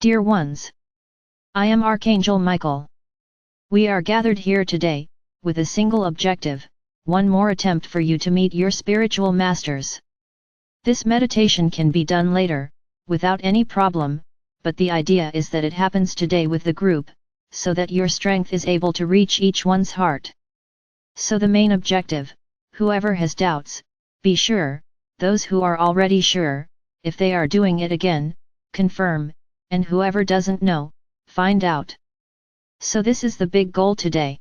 Dear ones, I am Archangel Michael. We are gathered here today, with a single objective, one more attempt for you to meet your spiritual masters. This meditation can be done later, without any problem, but the idea is that it happens today with the group, so that your strength is able to reach each one's heart. So the main objective, whoever has doubts, be sure, those who are already sure, if they are doing it again, confirm, and whoever doesn't know, find out. So this is the big goal today.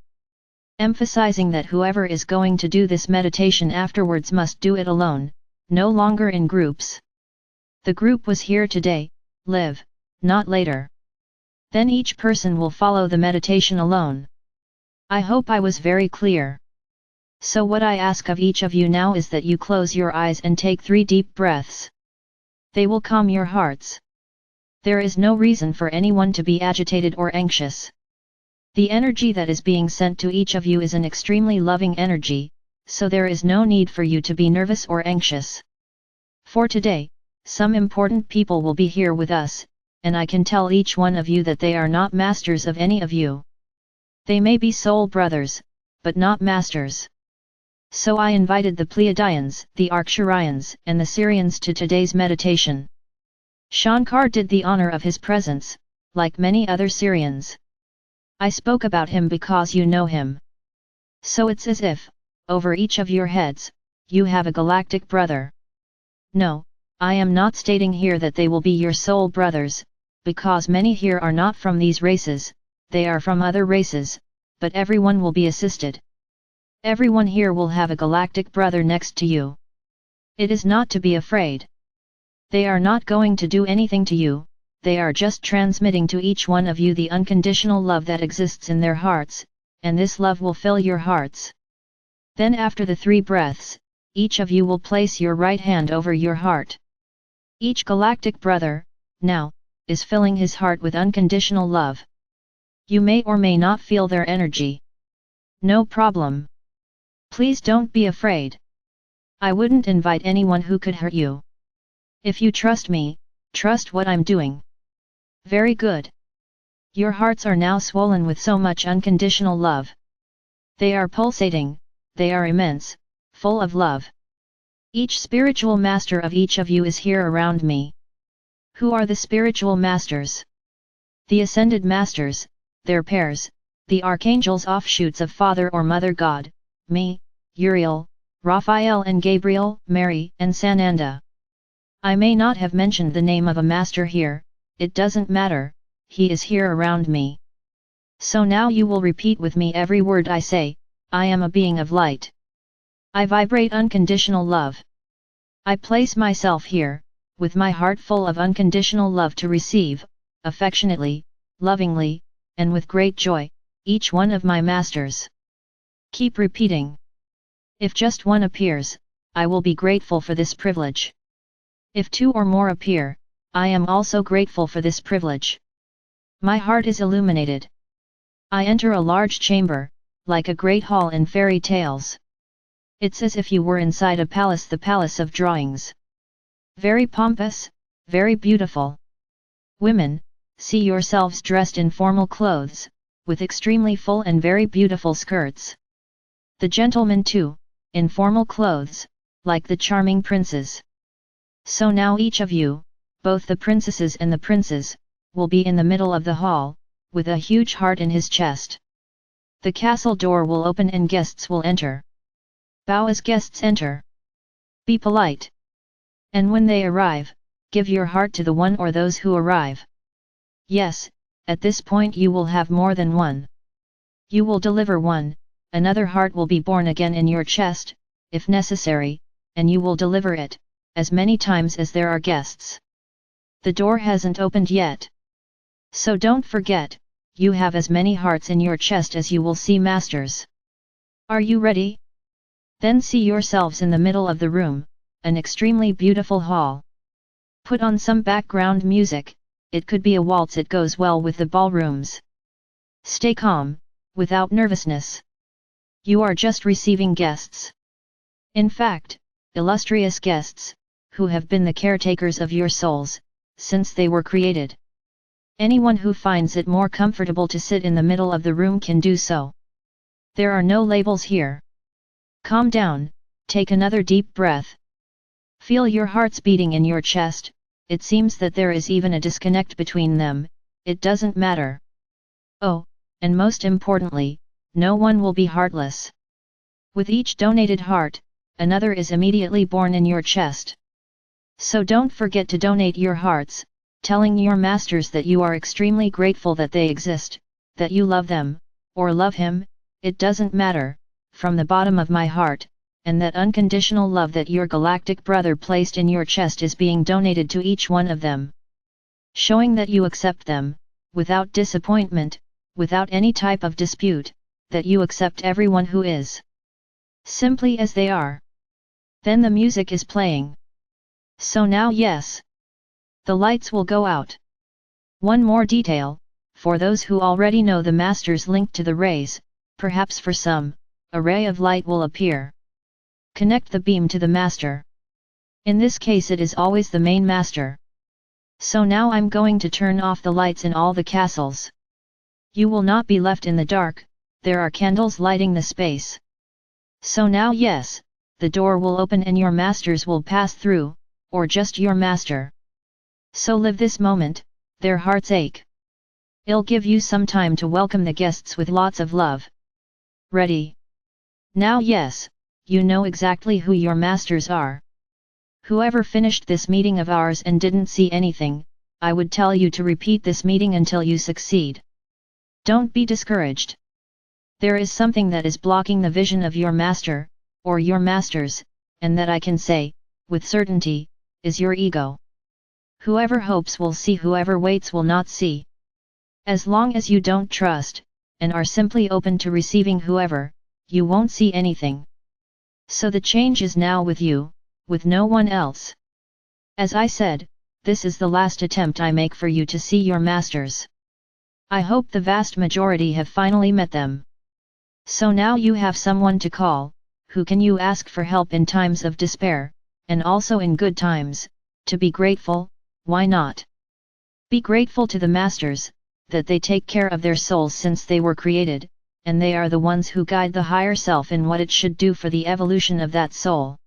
Emphasizing that whoever is going to do this meditation afterwards must do it alone, no longer in groups. The group was here today, live, not later. Then each person will follow the meditation alone. I hope I was very clear. So what I ask of each of you now is that you close your eyes and take 3 deep breaths. They will calm your hearts. There is no reason for anyone to be agitated or anxious. The energy that is being sent to each of you is an extremely loving energy, so there is no need for you to be nervous or anxious. For today, some important people will be here with us, and I can tell each one of you that they are not masters of any of you. They may be soul brothers, but not masters. So I invited the Pleiadians, the Arcturians, and the Sirians to today's meditation. Shankar did the honor of his presence, like many other Sirians. I spoke about him because you know him. So it's as if, over each of your heads, you have a galactic brother. No, I am not stating here that they will be your soul brothers, because many here are not from these races, they are from other races, but everyone will be assisted. Everyone here will have a galactic brother next to you. It is not to be afraid. They are not going to do anything to you, they are just transmitting to each one of you the unconditional love that exists in their hearts, and this love will fill your hearts. Then after the 3 breaths, each of you will place your right hand over your heart. Each galactic brother, now, is filling his heart with unconditional love. You may or may not feel their energy. No problem. Please don't be afraid. I wouldn't invite anyone who could hurt you. If you trust me, trust what I'm doing. Very good. Your hearts are now swollen with so much unconditional love. They are pulsating, they are immense, full of love. Each spiritual master of each of you is here around me. Who are the spiritual masters? The ascended masters, their pairs, the archangels offshoots of Father or Mother God, me, Uriel, Raphael and Gabriel, Mary and Sananda. I may not have mentioned the name of a master here, it doesn't matter, he is here around me. So now you will repeat with me every word I say. I am a being of light. I vibrate unconditional love. I place myself here, with my heart full of unconditional love to receive, affectionately, lovingly, and with great joy, each one of my masters. Keep repeating. If just one appears, I will be grateful for this privilege. If 2 or more appear, I am also grateful for this privilege. My heart is illuminated. I enter a large chamber, like a great hall in fairy tales. It's as if you were inside a palace, the palace of drawings. Very pompous, very beautiful. Women, see yourselves dressed in formal clothes, with extremely full and very beautiful skirts. The gentlemen too, in formal clothes, like the charming princes. So now each of you, both the princesses and the princes, will be in the middle of the hall, with a huge heart in his chest. The castle door will open and guests will enter. Bow as guests enter. Be polite. And when they arrive, give your heart to the one or those who arrive. Yes, at this point you will have more than one. You will deliver one, another heart will be born again in your chest, if necessary, and you will deliver it, as many times as there are guests. The door hasn't opened yet. So don't forget, you have as many hearts in your chest as you will see masters. Are you ready? Then see yourselves in the middle of the room, an extremely beautiful hall. Put on some background music, it could be a waltz, it goes well with the ballrooms. Stay calm, without nervousness. You are just receiving guests. In fact, illustrious guests, who have been the caretakers of your souls, since they were created. Anyone who finds it more comfortable to sit in the middle of the room can do so. There are no labels here. Calm down, take another deep breath. Feel your hearts beating in your chest. It seems that there is even a disconnect between them. It doesn't matter. Oh, and most importantly, no one will be heartless. With each donated heart, another is immediately born in your chest. So don't forget to donate your hearts, telling your masters that you are extremely grateful that they exist, that you love them, or love him, it doesn't matter, from the bottom of my heart, and that unconditional love that your galactic brother placed in your chest is being donated to each one of them. Showing that you accept them, without disappointment, without any type of dispute, that you accept everyone who is simply as they are. Then the music is playing. So now yes, the lights will go out. One more detail, for those who already know the master's link to the rays, perhaps for some, a ray of light will appear. Connect the beam to the master. In this case it is always the main master. So now I'm going to turn off the lights in all the castles. You will not be left in the dark, there are candles lighting the space. So now yes, the door will open and your masters will pass through, or just your master. So live this moment, their hearts ache. I'll give you some time to welcome the guests with lots of love. Ready? Now yes, you know exactly who your masters are. Whoever finished this meeting of ours and didn't see anything, I would tell you to repeat this meeting until you succeed. Don't be discouraged. There is something that is blocking the vision of your master, or your masters, and that I can say, with certainty, is your ego. Whoever hopes will see, whoever waits will not see. As long as you don't trust, and are simply open to receiving whoever, you won't see anything. So the change is now with you, with no one else. As I said, this is the last attempt I make for you to see your masters. I hope the vast majority have finally met them. So now you have someone to call, who can you ask for help in times of despair, and also in good times, to be grateful, why not? Be grateful to the masters, that they take care of their souls since they were created, and they are the ones who guide the higher self in what it should do for the evolution of that soul.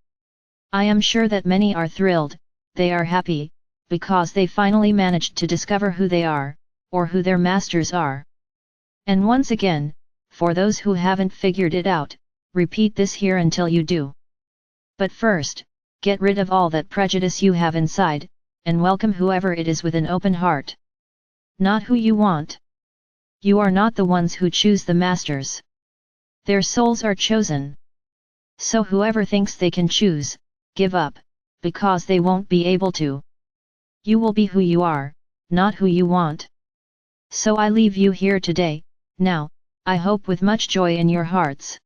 I am sure that many are thrilled, they are happy, because they finally managed to discover who they are, or who their masters are. And once again, for those who haven't figured it out, repeat this here until you do. But first, get rid of all that prejudice you have inside, and welcome whoever it is with an open heart. Not who you want. You are not the ones who choose the masters. Their souls are chosen. So whoever thinks they can choose, give up, because they won't be able to. You will be who you are, not who you want. So I leave you here today, now, I hope with much joy in your hearts.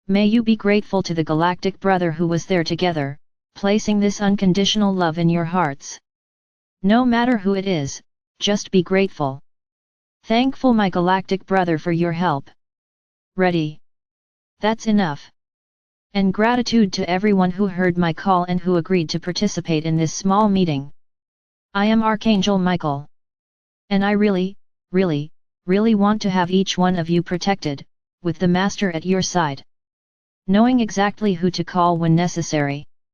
May you be grateful to the galactic brother who was there together, placing this unconditional love in your hearts. No matter who it is, just be grateful. Thankful my galactic brother for your help. Ready? That's enough. And gratitude to everyone who heard my call and who agreed to participate in this small meeting. I am Archangel Michael. And I really want to have each one of you protected, with the Master at your side. Knowing exactly who to call when necessary.